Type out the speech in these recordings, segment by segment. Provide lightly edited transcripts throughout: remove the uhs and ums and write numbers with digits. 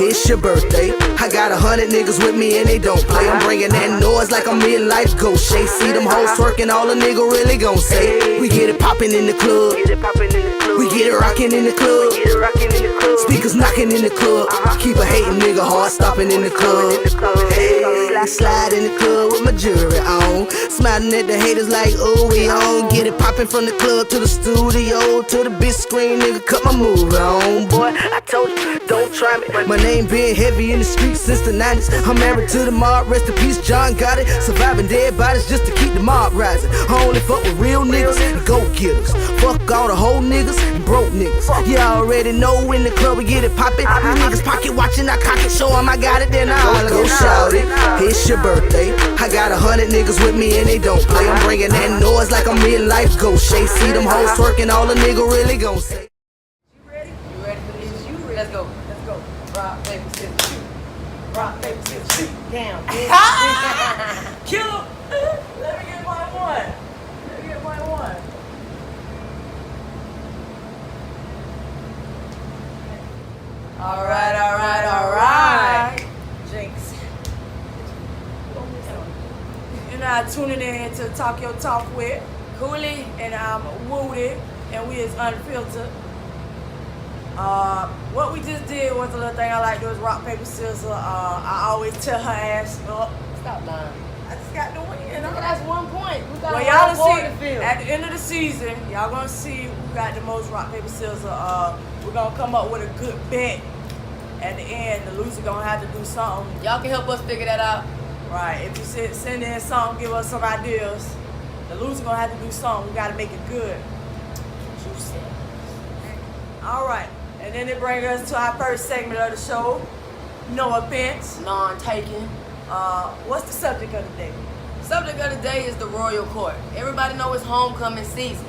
it's your birthday. I got 100 niggas with me and they don't play. I'm bringing that noise like I'm midlife ghost. Shay, see them hoes twerking, all a nigga really gon' say. We get it poppin' in the club. We get it rockin' in the club. Speakers knocking in the club. Keep a hating nigga hard stopping in the club. Hey, slide in the club with my jewelry on. Smiling at the haters like, oh, we on. Get it poppin' from the club to the studio, to the big screen, nigga, cut my movie on. Boy, I told you, don't try me. My name been heavy in the streets since the 90s. I'm married to the mob, rest in peace, John got it. Surviving dead bodies just to keep the mob rising. I only fuck with real niggas and go-getters. Fuck all the whole niggas and broke niggas. You already know in the club we get it poppin'. These niggas pocket watching, I cock it, show 'em I got it, then I'll go shout it. It's your birthday. I got 100 niggas with me and they don't play. I'm bringing that noise like I'm midlife ghost. Shay, see them hoes twerking, all a nigga really gon' say. You ready? You ready for this? You ready? Let's go. Let's go. Rock, paper, scissors, shoot. Rock, paper, scissors, shoot. Down, bitch. Kill him. Let me get my one. Let me get my one. All right, all right, all right. Jinx. You're not tuning in to Talk Your Talk with Cooley and I'm Wootie, and we is unfiltered. What we just did was a little thing I like to do is rock, paper, scissors. I always tell her ass up. Stop lying. I just got to win. That's 1 point. We got y'all see at the end of the season, y'all gonna see who got the most rock, paper, scissors. We're gonna come up with a good bet. At the end, the loser gonna have to do something. Y'all can help us figure that out. Right. If you send in something, give us some ideas. The loser gonna have to do something. We gotta make it good. Juicy. All right. And then it brings us to our first segment of the show. No offense. None taken. What's the subject of the day? Subject of the day is the royal court. Everybody know it's homecoming season.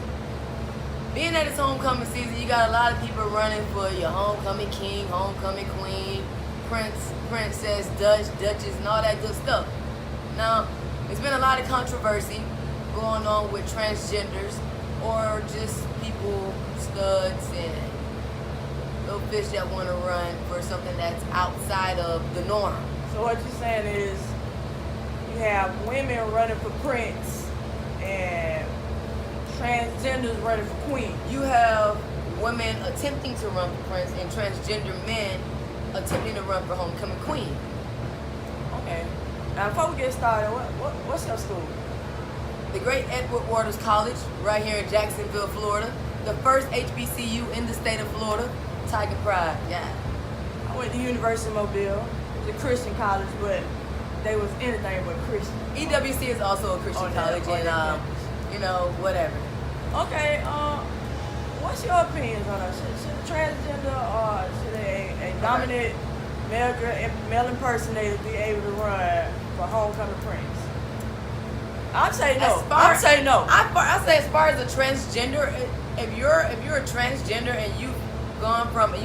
Being that it's homecoming season, you got a lot of people running for your homecoming king, homecoming queen, prince, princess, duchess, and all that good stuff. Now, there's been a lot of controversy going on with transgenders or just people, studs, and little fish that want to run for something that's outside of the norm. So what you're saying is you have women running for prince and transgenders running for queen. You have women attempting to run for prince and transgender men attempting to run for homecoming queen. Okay. Now before we get started, what's your school? The Great Edward Waters College, right here in Jacksonville, Florida. The first HBCU in the state of Florida. Tiger Pride, yeah. I went to University of Mobile. It was a Christian college, but they was anything but Christian. EWC is also a Christian college, and you know, whatever. Okay, what's your opinions on that? Should transgender or should a dominant male impersonator be able to run for homecoming prince? I'd say no. I'd say no. I say as far as a transgender, if you're a transgender and you've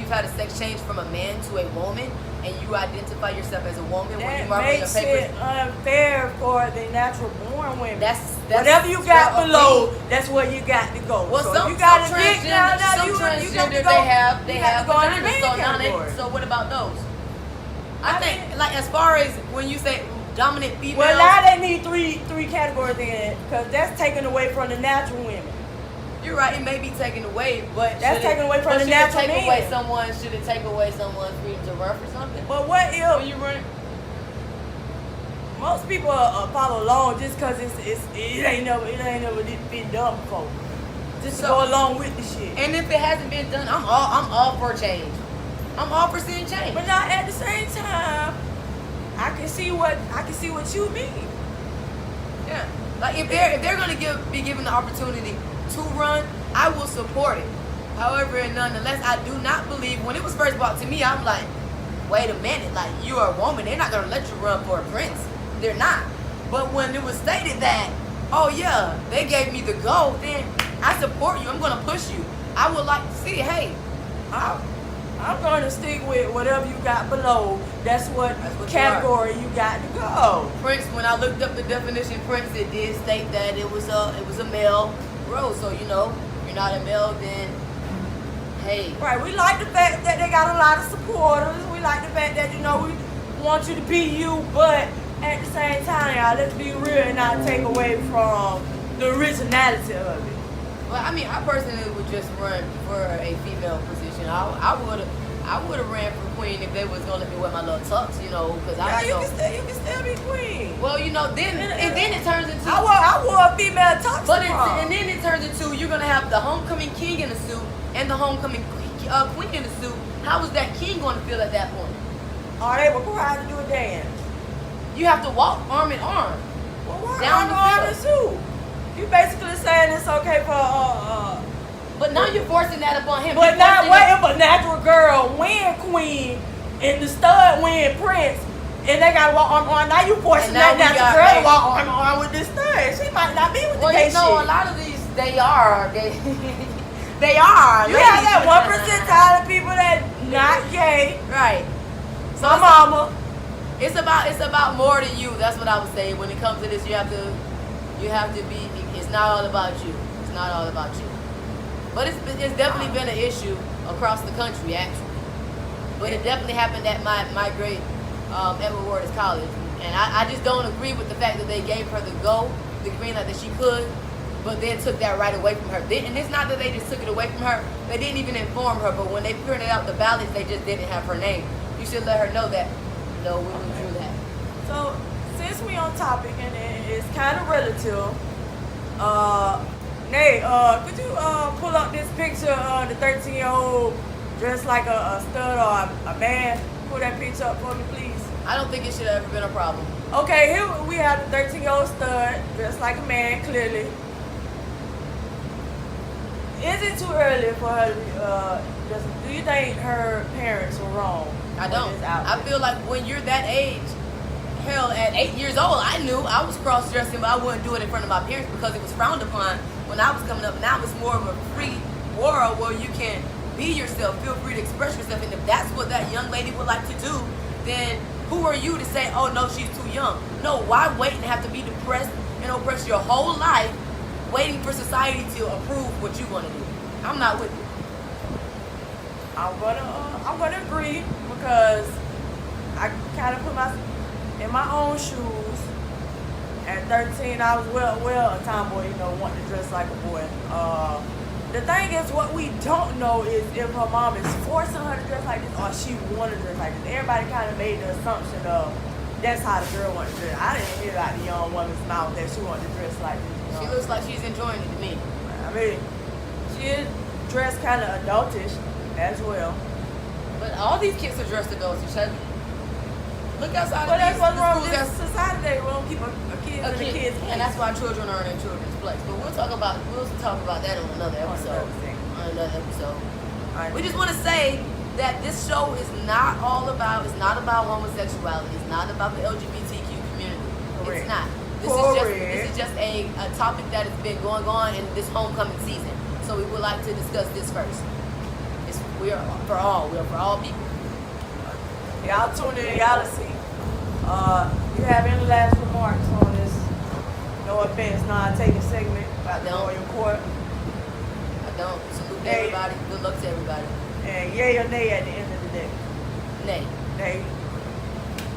had a sex change from a man to a woman, and you identify yourself as a woman when you mark on your papers, it unfair for the natural born women. That's whatever you got below. That's where you got to go. Well, so some you got some transgender they have vaginas. So what about those? I think like as far as when you say dominant female. Well, now they need three categories in it because that's taken away from the natural women. You're right, it may be taken away, but that's taken away from the natural men. Should it take away someone's freedom to run for something? But what if when you run? Most people follow along just because it ain't never been done before. Just go along with the shit. And if it hasn't been done, I'm all for change. I'm all for seeing change. But not at the same time, I can see what you mean. Yeah, like if they're gonna be given the opportunity to run, I will support it. However, nonetheless, I do not believe when it was first brought to me, I'm like, wait a minute, like you are a woman, they're not gonna let you run for a prince. They're not. But when it was stated that, oh yeah, they gave me the go, then I support you. I'm gonna push you. I would like to see, hey, I'm gonna stick with whatever you got below. That's what category you got to go. Prince, when I looked up the definition prince, it did state that it was a male role. So you know, if you're not a male, then Hey. Right. We like the fact that they got a lot of supporters. We like the fact that, you know, we want you to be you, but at the same time, y'all, let's be real and not take away from the originality of it. Well, I mean, I personally would just run for a female position. I would have ran for queen if they was gonna let me wear my little tux, you know, because I know. You can still be queen. Well, you know, then it turns into. I wore a female tux. But and then it turns into you're gonna have the homecoming king in a suit and the homecoming queen in a suit. How is that king gonna feel at that point? Are they required to do a dance? You have to walk arm in arm. Well, why down arm in suit? You basically saying it's okay for But now you're forcing that upon him. But not what if a natural girl win queen and the stud win prince and they gotta walk arm in arm? Now you forcing that natural girl to walk arm in arm with this stud. She might not be with the gay shit. Well, you know, a lot of these they are. They are. You have that 1% of people that not gay. Right. So my mama. It's about more than you. That's what I would say. When it comes to this, you have to be. It's not all about you. It's not all about you. But it's definitely been an issue across the country, actually. But it definitely happened at my great Edward Waters College, and I just don't agree with the fact that they gave her the green light that she could, but then took that right away from her. And it's not that they just took it away from her. They didn't even inform her. But when they printed out the ballots, they just didn't have her name. You should let her know that. No, we withdrew that. So since we on topic and it's kind of relative, Nate, could you pull up this picture of the 13-year-old dressed like a stud or a man? Pull that picture up for me, please. I don't think it should have ever been a problem. Okay, here we have the 13-year-old stud dressed like a man, clearly. Is it too early for her to do you think her parents were wrong? I don't. I feel like when you're that age, hell, at 8 years old, I knew I was cross-dressing, but I wouldn't do it in front of my parents because it was frowned upon when I was coming up. Now it's more of a free world where you can be yourself, feel free to express yourself. And if that's what that young lady would like to do, then who are you to say, oh no, she's too young? No, why wait and have to be depressed and oppressed your whole life waiting for society to approve what you want to do? I'm not with you. I'm gonna agree because I kind of put myself in my own shoes. At 13, I was well a tomboy, you know, wanting to dress like a boy. The thing is, what we don't know is if her mom is forcing her to dress like this or she wanted to dress like this. Everybody kind of made the assumption of that's how the girl wanted to dress. I didn't hear out the young woman's mouth that she wanted to dress like this. You know? She looks like she's enjoying it to me. I mean, she is dressed kind of adultish as well. But all these kids are dressed adultish. Look outside but that's what's wrong with this society today. We don't keep a kid in the kids' place. And that's why children are in their children's place. But we'll talk about that on another episode. We just want to say that this show is not about homosexuality. It's not about the LGBTQ community. Correct. It's not. This is just a topic that has been going on in this homecoming season. So we would like to discuss this first. We are for all people. Y'all tune in, y'all to see. You have any last remarks on this? No offense, non-taking segment about the royal court? I don't. Salute to everybody. Good luck to everybody. And yay or nay at the end of the day? Nay. Nay.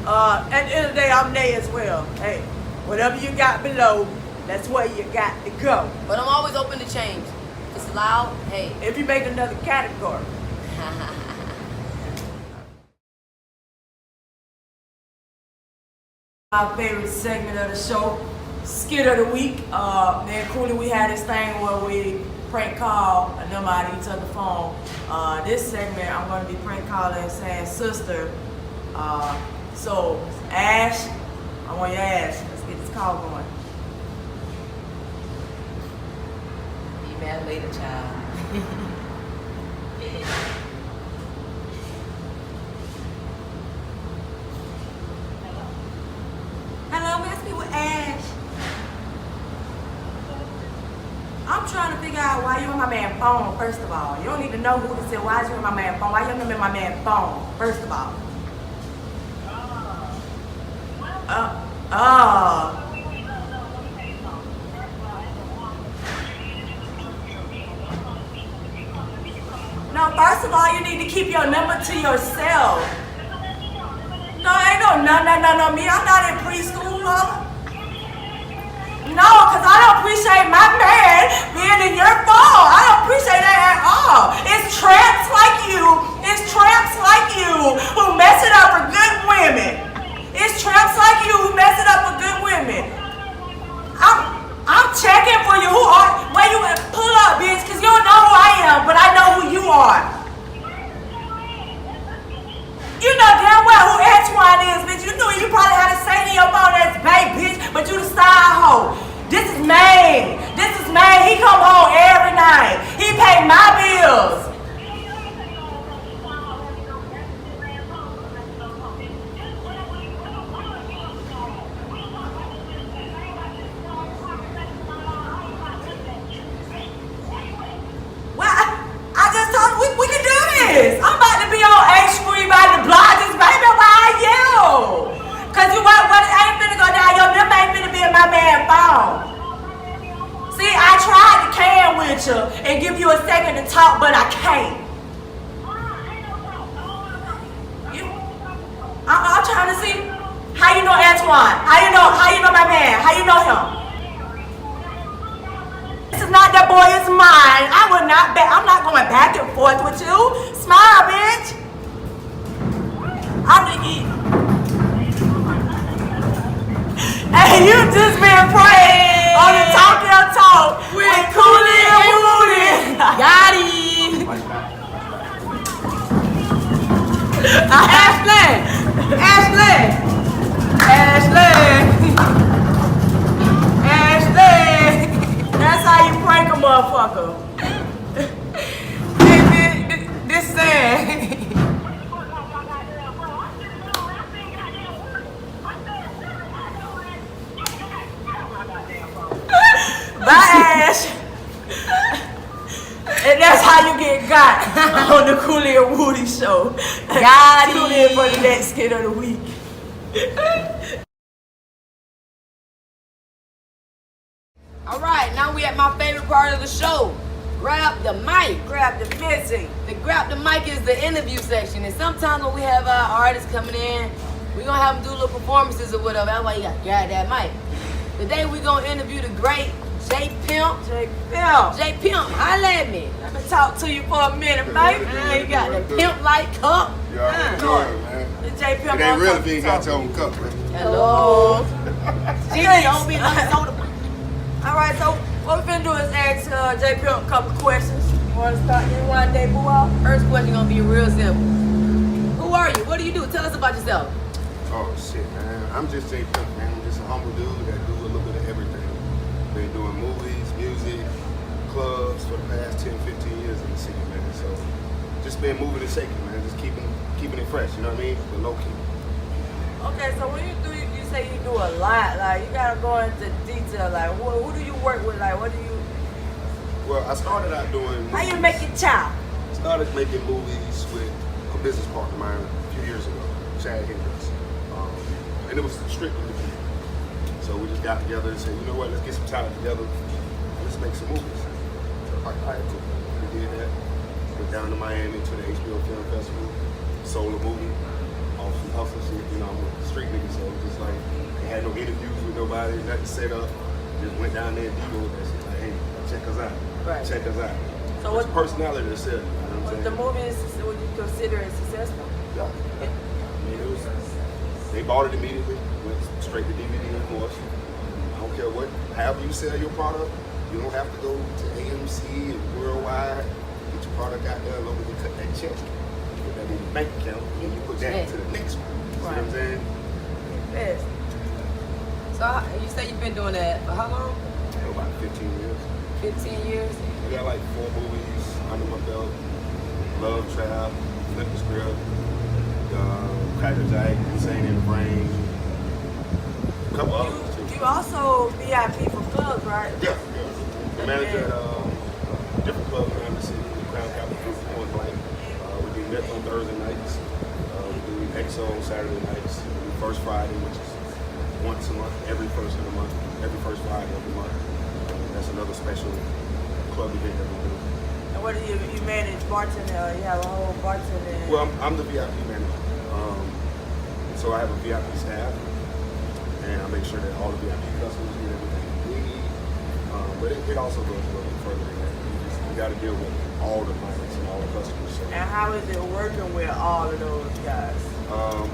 At the end of the day, I'm nay as well. Hey, whatever you got below, that's where you got to go. But I'm always open to change. If it's loud, hey. If you make another category. Our favorite segment of the show, Skit of the Week. Me and Cooley, we had this thing where we prank call a number out of each other's phone. This segment, I'm going to be prank calling and saying sister. So, Ash, I want your Ash. Let's get this call going. Be mad later, child. Hello, may I speak with Ash? I'm trying to figure out why you on my man's phone, first of all. You don't even know who to say, why is you on my man's phone? Why you on my man's phone, first of all? No, No, first of all, you need to keep your number to yourself. No, ain't no, me. I'm not in preschool, mama. No, because I don't appreciate my man being in your phone. I don't appreciate that at all. It's tramps like you who mess it up for good women. It's tramps like you who mess it up for good women. I'm checking for you. Where you at? Pull up, bitch, because you don't know who I am, but I know who you are. You know damn well who Antoine is, bitch. You knew you probably had a saying in your phone that's babe, bitch, but you the side hoe. This is May. He come home every night. He pay my bills. We can do this. I'm about to be on 8th Street by the Blodgers, baby. Why are you? Because you what ain't finna go down. Your number ain't finna be in my man's phone. See, I tried to can with you and give you a second to talk, but I can't. I'm trying to see how you know Antoine. How you know my man? How you know him? This is not that boy, it's mine. I'm not going back and forth with you. Smile, bitch. Hey, you just been praying on the Talk Your Talk with Cooley Wootie. Got him. Ashley. That's how you prank a motherfucker. Hey, bitch, this sad. Bye, Ash. And that's how you get got on the Cooley Wootie show. Tune in for the next skit of the week. All right, now we at my favorite part of the show. Grab the mic. Grab the missing. The grab the mic is the interview section. And sometimes when we have our artists coming in, we're going to have them do little performances or whatever. That's why you got to grab that mic. Today we're going to interview the great J Pimp. J Pimp, holla at me. let me talk to you for a minute, baby. You got the pimp-like cup. You already know it, man. The J Pimp. It ain't real if you ain't got your own cup, man. Hello. Jinx, don't be soda. All right, so what we finna do is ask J Pimp a couple questions. You want to start? You want to debut out? First question gonna be real simple. Who are you? What do you do? Tell us about yourself. Oh, shit, man. I'm just J Pimp, man. I'm just a humble dude that do a little bit of everything. Been doing movies, music, clubs for the past 10, 15 years in the city, man. So just been moving and shaking, man. Just keeping it fresh, you know what I mean? But low key. Okay, so when you do, you say you do a lot. Like, you gotta go into detail. Like, who do you work with? Like, what do you? Well, I started out doing movies. How you make it chow? Started making movies with a business partner of mine a few years ago, Chad Hendricks. And it was strictly the people. So we just got together and said, you know what, let's get some talent together and let's make some movies. So, all right, cool. We did that. Went down to Miami to the HBO Film Festival, sold a movie, off some hustle shit. You know, I'm a street nigga, so just like, they had no interviews with nobody, nothing set up. Just went down there and demoed that shit. Like, hey, check us out. Right. Check us out. So it's what personality to sell, you know what I'm saying? the movie is, would you consider it successful? Yeah. I mean, it was, they bought it immediately, went straight to DVD, of course. I don't care however you sell your product, you don't have to go to AMC and Worldwide. Get your product out there, as long as you cut that check. You put that in your bank account, and you put that to the next one. You see what I'm saying? Yes. So you say you've been doing that for how long? About 15 years. 15 years? I got like 4 movies under my belt. Love Trap, Flip the Script, Cracker Jack, Insane in the Brain, a couple others too. You also VIP for clubs, right? Yeah. The manager at different clubs around the city, Crown Capital, Point Blank. We do Net on Thursday nights. We do EXO on Saturday nights. We do First Friday, which is once a month, every first of the month, every first Friday of the month. That's another special club event that we do. And what what do you manage bartender? You have a whole bartender. Well, I'm the VIP manager. So I have a VIP staff, and I make sure that all the VIP customers get everything they need. But it also goes a little bit further than that. You got to deal with all the clients and all the customers. So, and how is it working with all of those guys?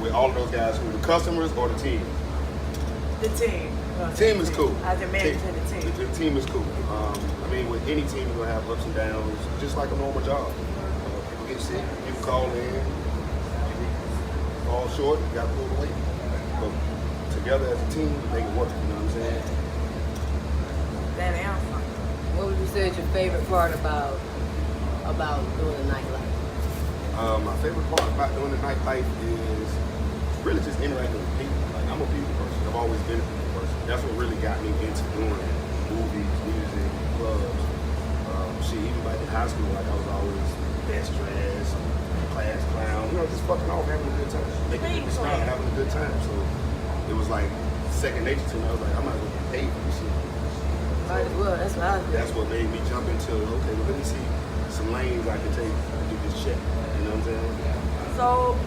With all of those guys, who the customers or the team? The team. The team is cool. As a manager to the team. The team is cool. I mean, with any team, you're going to have ups and downs, just like a normal job. People get sick, people call in, fall short, you got to pull away. But together as a team, they can work, you know what I'm saying? That answer. What would you say is your favorite part about doing the nightlife? My favorite part about doing the nightlife is really just interacting with people. Like, I'm a people person. I've always been a people person. That's what really got me into doing movies, music, clubs. Shit, even back in high school, like I was always best dressed, class clown, you know, just fucking off, having a good time. Making people smile, having a good time. So it was like second nature to me. I was like, I might as well get paid for this shit. Might as well, that's what I was That's what made me jump into, okay, well, let me see some lanes I can take to get this check. You know what I'm saying? So,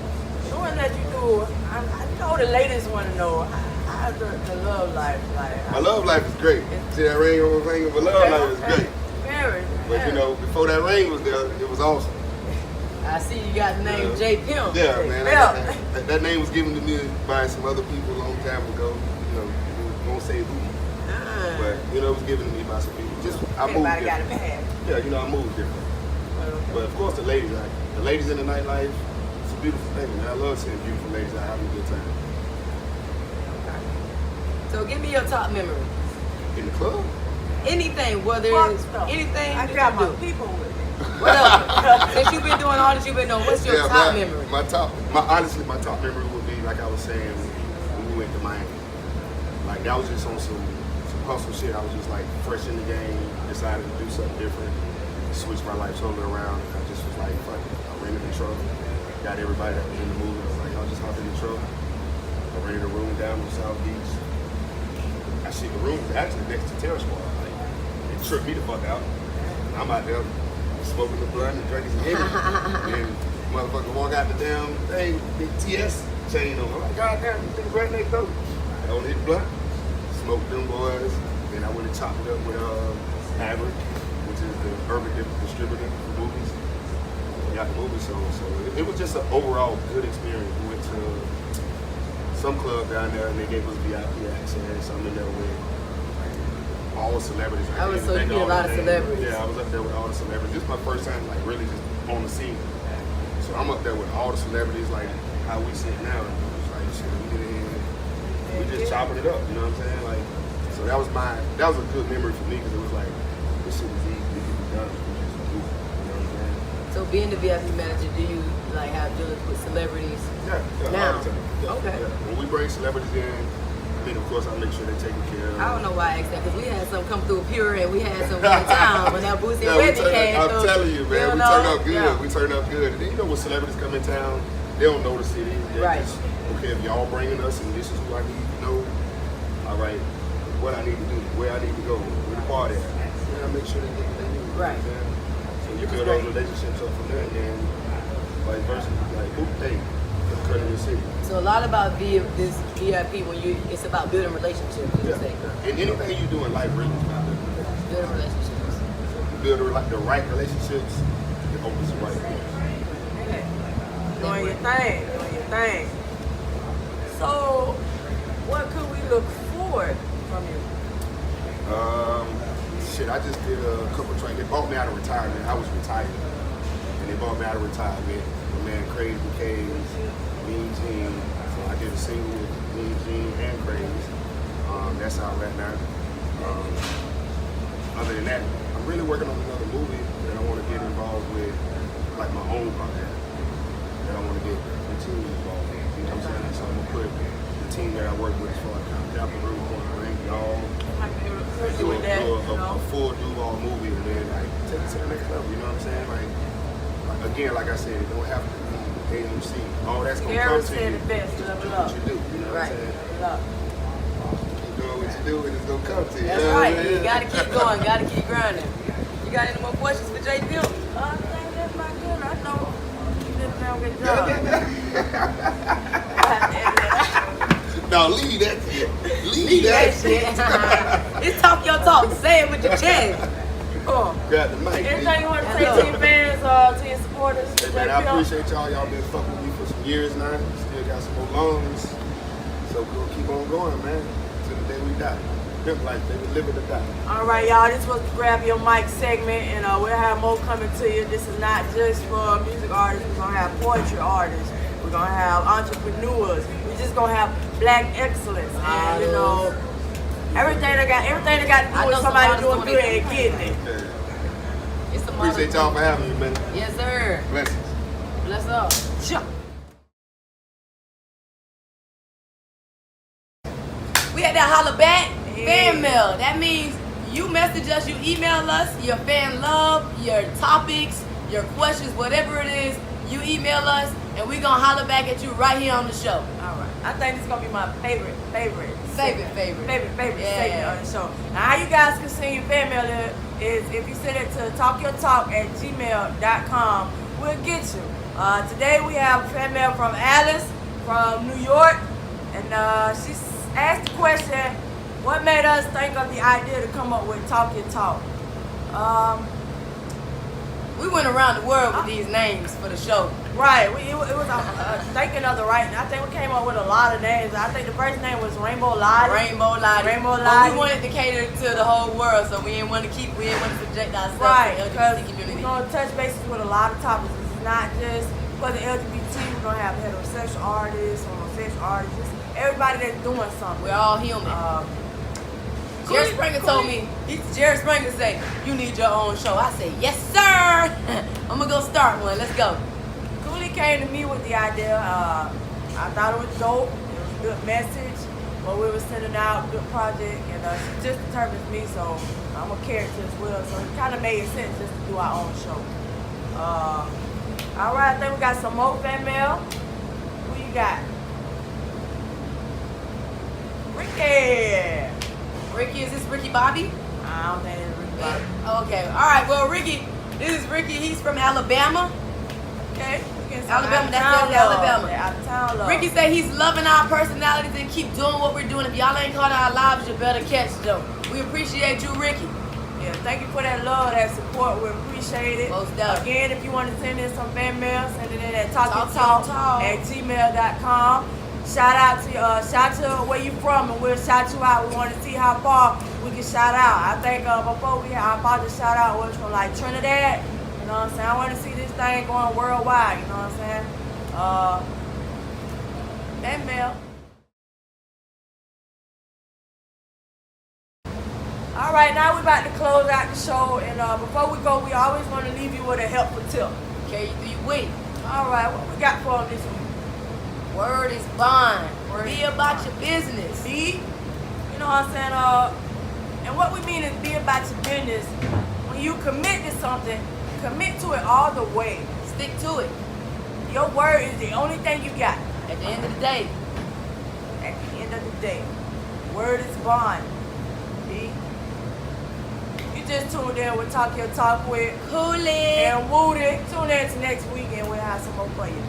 knowing that you do, I know the ladies want to know how's the love life like. My love life is great. See that ring on my finger? My love life is great. Very. But you know, before that ring was there, it was awesome. I see you got the name J. Pimp. Yeah, man. That name was given to me by some other people a long time ago. You know, we won't say who. But, you know, it was given to me by some people. Just, I moved Everybody got a different. pad. Yeah, you know, I moved different. But of course, the ladies in the nightlife, it's a beautiful thing, man. I love seeing beautiful ladies out having a good time. So give me your top memory. In the club? Anything, whether it's anything I that got you my do. people with me. Whatever. Since you've been doing all that you've been doing, what's your top memory? Honestly, my top memory would be, like I was saying, when we went to Miami. Like, that was just on some hustle shit. I was just like fresh in the game, decided to do something different, switch my life totally around. I just was like, fuck it. I rented a truck, got everybody that was in the movie. I was like, y'all just hop in the truck. I rented a room down on South Beach. The room was actually next to Terrace Squad. Like, it tripped me the fuck out. I'm out there smoking the blunt and drinking some Henny. And motherfucker walk out the damn thing with big TS chain on. I'm like, God damn, you think right next door. I don't hit blunt, smoked them boys. Then I went and chopped it up with Maverick, which is the urban distributor for movies. We got the movie, so it was just an overall good experience. We went to some club down there and they gave us VIP access. I'm in there with all the celebrities. So you meet a lot of celebrities. Yeah, I was up there with all the celebrities. This is my first time like really just on the scene. So I'm up there with all the celebrities, like how we sit now. And it was like, shit, we get in, we just chopping it up, you know what I'm saying? Like, so that was a good memory for me because it was like, this shit is easy to get done. We just do it, you know what I'm saying? So being the VIP manager, do you like have dealings with celebrities? Yeah, now. All the time. Yeah, Okay. Yeah. When we bring celebrities in, I mean, of course, I make sure they're taken care of. I don't know why I asked that, because we had some come through Pure and we had some one time when that Boosie and Whitney came I'm through. telling you, man, we turn up good. Yeah. We turn up good. And then, you know, when celebrities come in town, they don't know the city. They're Right. just, okay, if y'all bringing us and this is who I need to know, all right, what I need to do, where I need to go, where the party at. Yeah, I make sure they get what they need. Right. You know what I'm saying? So you build those relationships up from there, and then vice versa. Like, who they? Credit the city. So a lot about this VIP it's about building relationships. Yeah. And anything you do in life really is about building relationships. Building relationships. Build the right relationships, it opens the right doors. Doing your thing. So, what could we look forward from you? Shit, I just did a couple of trains. They bought me out of retirement. I was retired. And they bought me out of retirement. My man Crazy K's, Mean Gene. So I did a single with Mean Gene and Crazy. That's out right now. Other than that, I'm really working on another movie that I want to get involved with, like my own project. That I want to get the team involved in. You know what I'm saying? So I'm going to put the team that I work with as far as Capital Group, bring y'all. Do a full Duval movie and then like take it to the next level, you know what I'm saying? Like again, like I said, it don't have to be AMC. All that's gonna come to you. The best, What you do, you know what I'm saying? Keep doing what you do and it's gonna come to you. That's right. You gotta keep going, gotta keep grinding. You got any more questions for J. Pimp? Good job. No, leave that shit. Leave that shit. It's talk your talk. Say it with your chest. Cool. Grab the mic. Anything you want to say to your fans, to your supporters? Hey, man, I appreciate y'all. Y'all been fucking with me for some years now. Still got some more loans. So we're gonna keep on going, man. Till the day we die. Pimp life, baby. Live it or die. All right, y'all. This was the Grab Your Mic segment, and we'll have more coming to you. This is not just for music artists. We're gonna have poetry artists. We're gonna have entrepreneurs. We're just gonna have black excellence, and you know, everything that got to do with somebody doing good and getting it. Okay. It's a Appreciate y'all for having me, man. Yes, sir. Blessings. Bless up. Sure. We had that Hollaback fan mail. That means you message us, you email us your fan love, your topics, your questions, whatever it is, you email us, and we're gonna holler back at you right here on the show. All right. I think this is gonna be my favorite segment on the show. Now, how you guys can send your fan mail is if you send it to talkyourtalk@gmail.com, we'll get you. Today we have fan mail from Alice from New York, and she asked the question, what made us think of the idea to come up with Talk Your Talk? We went around the world with these names for the show. Right, it was thinking of the right. I think we came up with a lot of names. I think the first name was Rainbow Lottie. Rainbow Lottie. Rainbow But Lottie. we wanted to cater to the whole world, so we didn't want to subject ourselves Right, to the because LGBT we're community. going to touch bases with a lot of topics. It's not just for the LGBT. We're going to have heterosexual artists, homosexual artists, just everybody that's doing something. We're all human. Jerry Springer told me, Jerry Springer said, you need your own show. I said, yes, sir. I'm going to go start one. Let's go. Cooley came to me with the idea. I thought it was dope. It was a good message. What we were sending out, good project. And she just determines me, so I'm a character as well. So it kind of made sense just to do our own show. All right, I think we got some more fan mail. Who you got? Ricky. Ricky, is this Ricky Bobby? I don't think it's Ricky Bobby. Okay. All right. Well, Ricky, this is Ricky. He's from Alabama. Okay. Alabama. That's Alabama. Out of town love. Ricky said he's loving our personalities and keep doing what we're doing. If y'all ain't caught our lives, you better catch them. We appreciate you, Ricky. Yeah, thank you for that love, that support. We appreciate it. Most definitely. Again, if you want to send in some fan mail, send it in at talkyourtalk@gmail.com. Shout out to where you from, and we'll shout you out. We want to see how far we can shout out. I think before we had our father shout out was from like Trinidad. You know what I'm saying? I want to see this thing going worldwide. You know what I'm saying? Fan mail. All right, now we're about to close out the show, and before we go, we always want to leave you with a helpful tip. Okay, do you wait? All right, what we got for this week? Word is bond. Be about your business. Be, you know what I'm saying? And what we mean is be about your business. When you commit to something, commit to it all the way. Stick to it. Your word is the only thing you got. At the end of the day. At the end of the day, word is bond. Be. You just tuned in with Talk Your Talk with Cooley and Wootie. Tune in to next week and we'll have some more for you.